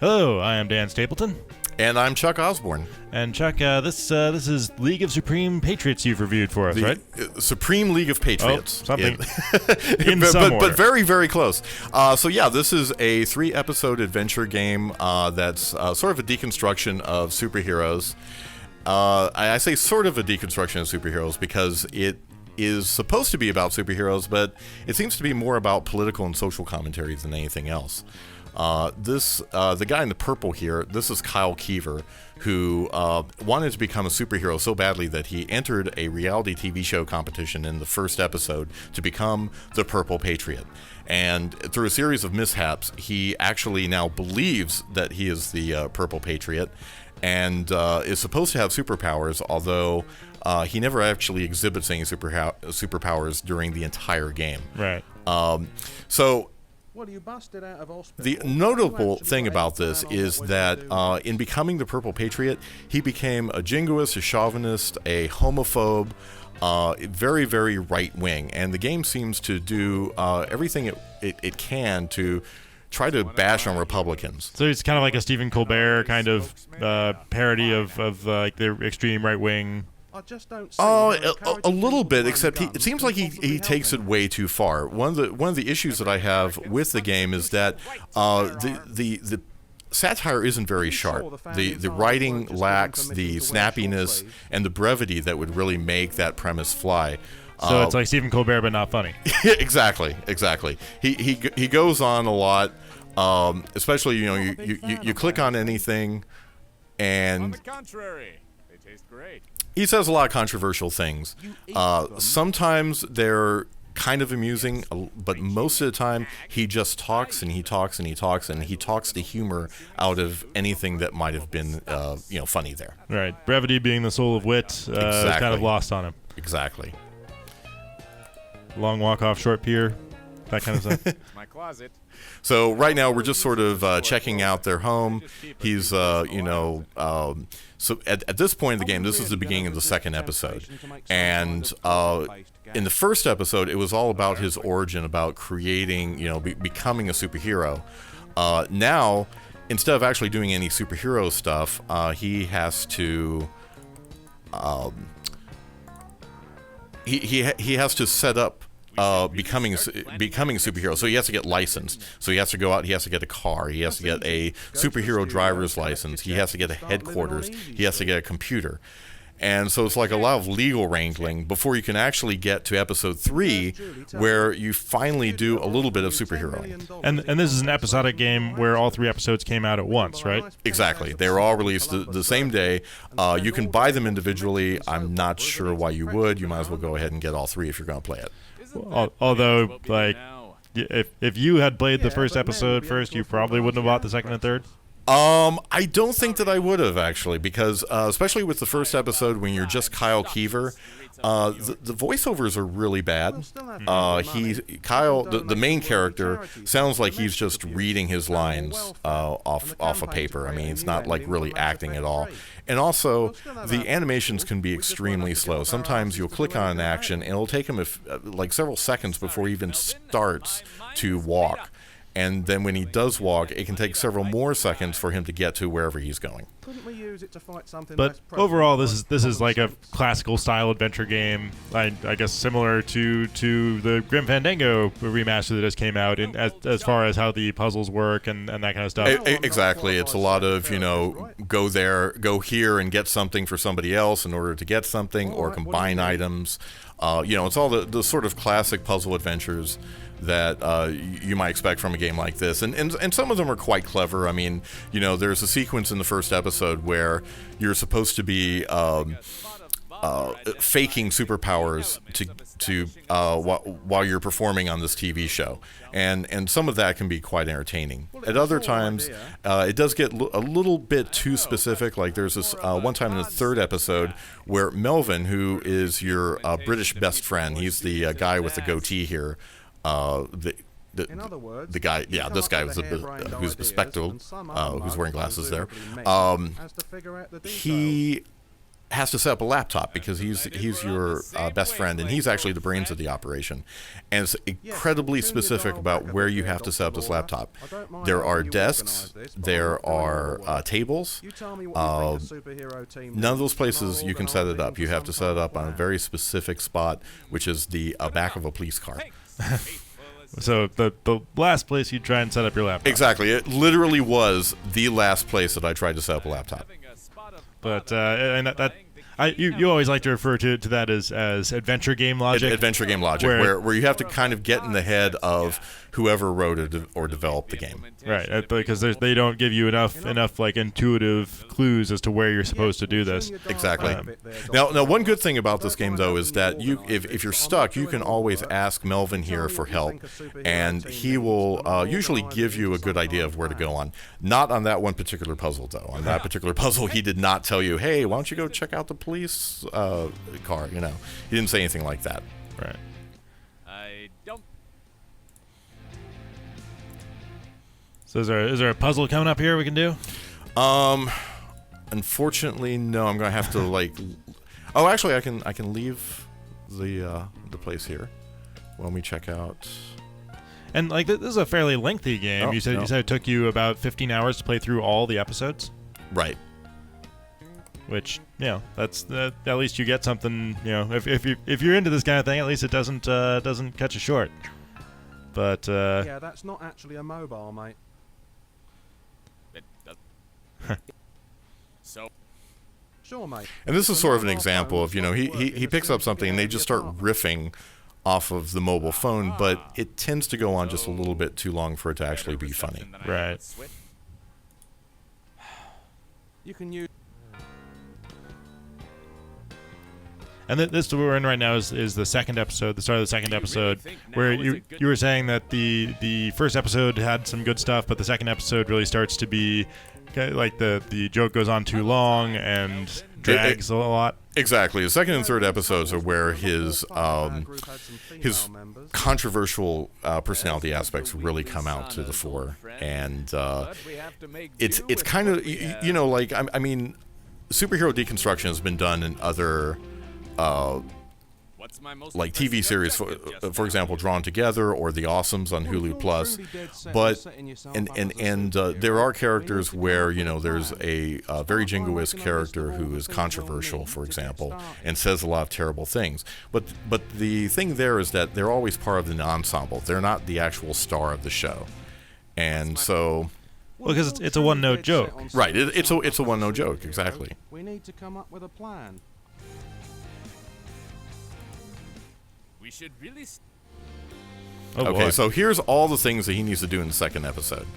Hello, I am Dan Stapleton. And I'm Chuck Osborne. And Chuck, this is League of Supreme Patriots you've reviewed for us, right? Supreme League of Patriots. Oh, something. But very, very close. So yeah, this is a 3-episode adventure game that's sort of a deconstruction of superheroes. I say sort of a deconstruction of superheroes because it is supposed to be about superheroes, but it seems to be more about political and social commentary than anything else. The guy in the purple here, this is Kyle Keever, who wanted to become a superhero so badly that he entered a reality TV show competition in the first episode to become the Purple Patriot. And through a series of mishaps, he actually now believes that he is the Purple Patriot and is supposed to have superpowers, although he never actually exhibits any superpowers during the entire game. Right. So the notable thing about this is that in becoming the Purple Patriot, he became a jingoist, a chauvinist, a homophobe, very, very right-wing. And the game seems to do everything it can to try to bash on Republicans. So it's kind of like a Stephen Colbert kind of parody of like the extreme right-wing. A little bit, except it seems like he takes it way too far. One of the issues that I have with the game is that the satire isn't very sharp. The writing lacks the snappiness and the brevity that would really make that premise fly. So it's like Stephen Colbert, but not funny. Exactly. He goes on a lot, especially you click on anything, and on the contrary, they taste great. He says a lot of controversial things. Sometimes they're kind of amusing, but most of the time he just talks and he talks and he talks and he talks the humor out of anything that might have been funny there. Right. Brevity being the soul of wit, exactly. Kind of lost on him. Exactly. Long walk off short pier, that kind of stuff. My closet. So right now we're just sort of checking out their home. He's so at this point in the game, this is the beginning of the second episode, and in the first episode it was all about his origin, about creating, becoming a superhero. Now, instead of actually doing any superhero stuff, he has to he has to set up becoming a superhero. So he has to get licensed. So he has to go out, he has to get a car, he has to get a superhero driver's license, he has to get a headquarters, he has to get a computer. And so it's like a lot of legal wrangling before you can actually get to episode 3, where you finally do a little bit of superheroing. And this is an episodic game where all 3 episodes came out at once, right? Exactly. They were all released the same day. You can buy them individually. I'm not sure why you would. You might as well go ahead and get all 3 if you're going to play it. Although, like, if you had played the first episode first, you probably wouldn't have bought the second and third. I don't think that I would have, actually, because especially with the first episode when you're just Kyle Keever, the voiceovers are really bad. Kyle, the main character, sounds like he's just reading his lines off a paper. I mean, it's not like really acting at all. And also, the animations can be extremely slow. Sometimes you'll click on an action, and it'll take him like several seconds before he even starts to walk. And then when he does walk, it can take several more seconds for him to get to wherever he's going. But overall, this is like a classical style adventure game. I guess similar to the Grim Fandango remaster that just came out, as far as how the puzzles work and that kind of stuff. Exactly. It's a lot of go here and get something for somebody else in order to get something, or combine items. It's all the sort of classic puzzle adventures that you might expect from a game like this, and some of them are quite clever. I mean, there's a sequence in the first episode where you're supposed to be faking superpowers while you're performing on this TV show, and some of that can be quite entertaining. At other times, it does get a little bit too specific. Like there's this one time in the third episode where Melvin, who is your British best friend, he's the guy with the goatee here. The guy, this guy who's bespectacled, who's wearing glasses there. He has to set up a laptop because he's your best friend, and he's actually the brains of the operation, and it's incredibly specific about where you have to set up this laptop. There are desks, there are tables. None of those places you can set it up. You have to set it up on a very specific spot, which is the back of a police car. So the last place you try and set up your laptop. Exactly. It literally was the last place that I tried to set up a laptop. But you always like to refer to that as adventure game logic. Adventure game logic, where you have to kind of get in the head of whoever wrote or developed the game. Right, because they don't give you enough like intuitive clues as to where you're supposed to do this. Exactly. Now, one good thing about this game though is that if you're stuck, you can always ask Melvin here for help, and he will usually give you a good idea of where to go on. Not on that one particular puzzle though. On that particular puzzle, he did not tell you, "Hey, why don't you go check out the police car?" You know, he didn't say anything like that. Right. I don't. So is there a puzzle coming up here we can do? Unfortunately, no. I'm gonna have to like. Oh, actually, I can leave the place here when we check out. And like this is a fairly lengthy game. Oh, you said it took you about 15 hours to play through all the episodes. Right. Which, you know, that's at least you get something. You know, if you're into this kind of thing, at least it doesn't cut you short. But yeah, that's not actually a mobile, mate. So. Sure, mate. And this is sort of an example of, you know, he picks up something and they just start riffing off of the mobile phone, but it tends to go on just a little bit too long for it to actually be funny. Right. You can use. And this we're in right now is the second episode, the start of the second episode, where you were saying that the first episode had some good stuff, but the second episode really starts to be like the joke goes on too long and drags a lot. Exactly. The second and third episodes are where his controversial personality aspects really come out to the fore, and it's kind of you know, like I mean, superhero deconstruction has been done in other like TV series, for example, Drawn Together or The Awesomes on Hulu Plus. But and there are characters where, you know, there's a very jingoist character who is controversial, for example, and says a lot of terrible things. But the thing there is that they're always part of the ensemble. They're not the actual star of the show, and so. Well, because it's a one-note joke. Right. It's a one-note joke. Exactly. We need to come up with a plan. We should really. Okay, so here's all the things that he needs to do in the second episode.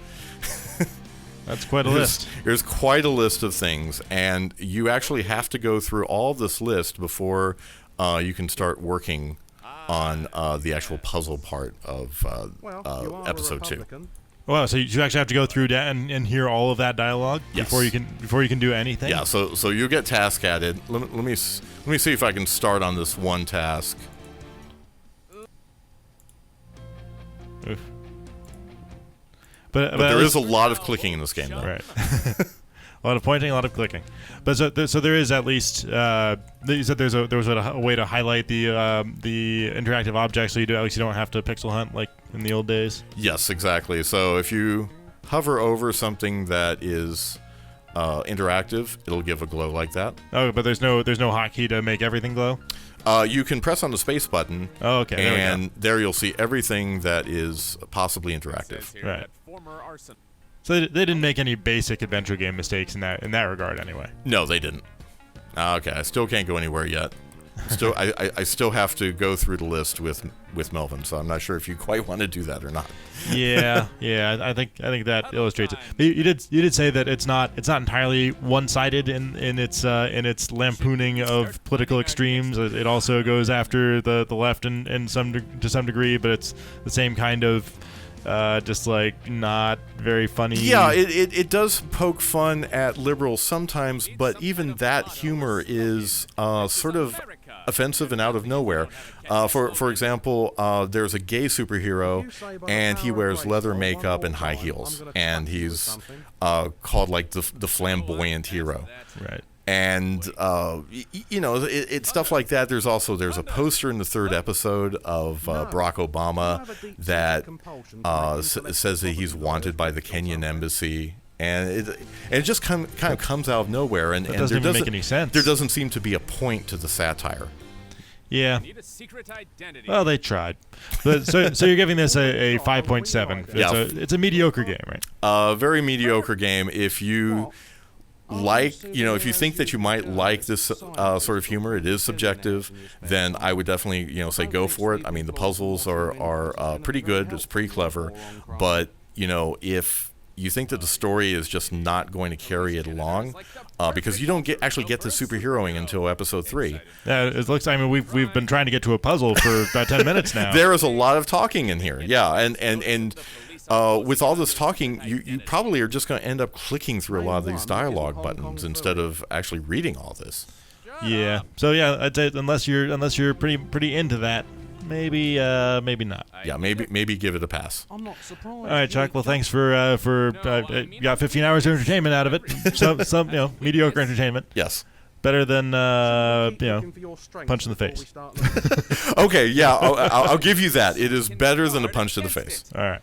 That's quite a list. There's quite a list of things, and you actually have to go through all this list before you can start working on the actual puzzle part of episode 2. Wow, so you actually have to go through that and hear all of that dialogue before you can do anything? Yeah, so you get task added. Let me see if I can start on this one task. Oof. But there is a lot of clicking in this game, though. Right. A lot of pointing, a lot of clicking. But so there is at least you said there was a way to highlight the interactive objects, so at least you don't have to pixel hunt like in the old days. Yes, exactly. So if you hover over something that is interactive, it'll give a glow like that. Oh, but there's no hotkey to make everything glow. You can press on the space button. Oh, okay. And there you'll see everything that is possibly interactive. Right. So they didn't make any basic adventure game mistakes in that regard, anyway. No, they didn't. Okay, I still can't go anywhere yet. I still have to go through the list with Melvin, so I'm not sure if you quite want to do that or not. Yeah. I think that illustrates it. But you did say that it's not entirely one-sided in its lampooning of political extremes. It also goes after the left to some degree, but it's the same kind of just like not very funny. Yeah, it does poke fun at liberals sometimes, but even that humor is sort of offensive and out of nowhere. For example, there's a gay superhero, and he wears leather makeup and high heels, and he's called like the flamboyant hero. Right. And it's stuff like that. There's a poster in the third episode of Barack Obama that says that he's wanted by the Kenyan embassy, and it just kind of comes out of nowhere. And doesn't there even doesn't make any sense. There doesn't seem to be a point to the satire. Yeah. Well, they tried. But so you're giving this a 5.7. It's a mediocre game, right? Very mediocre game. If you if you think that you might like this sort of humor, it is subjective, then I would definitely, say go for it. I mean, the puzzles are pretty good. It's pretty clever. But, if you think that the story is just not going to carry it along, because you don't actually get to superheroing until episode 3. Yeah, it looks. I mean, we've been trying to get to a puzzle for about 10 minutes now. There is a lot of talking in here. Yeah, and with all this talking, you probably are just going to end up clicking through a lot of these dialogue buttons instead of actually reading all this. Yeah. So yeah, I'd say unless you're pretty into that, maybe not. Yeah, maybe give it a pass. I'm not surprised. All right, Chuck. Well, thanks for you got 15 hours of entertainment out of it. Some mediocre entertainment. Yes. Better than punch in the face. Okay, yeah, I'll give you that. It is better than a punch to the face. All right.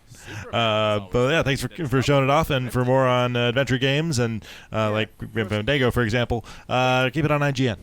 But yeah, thanks for showing it off. And for more on adventure games and like Grim Fandango, for example, keep it on IGN.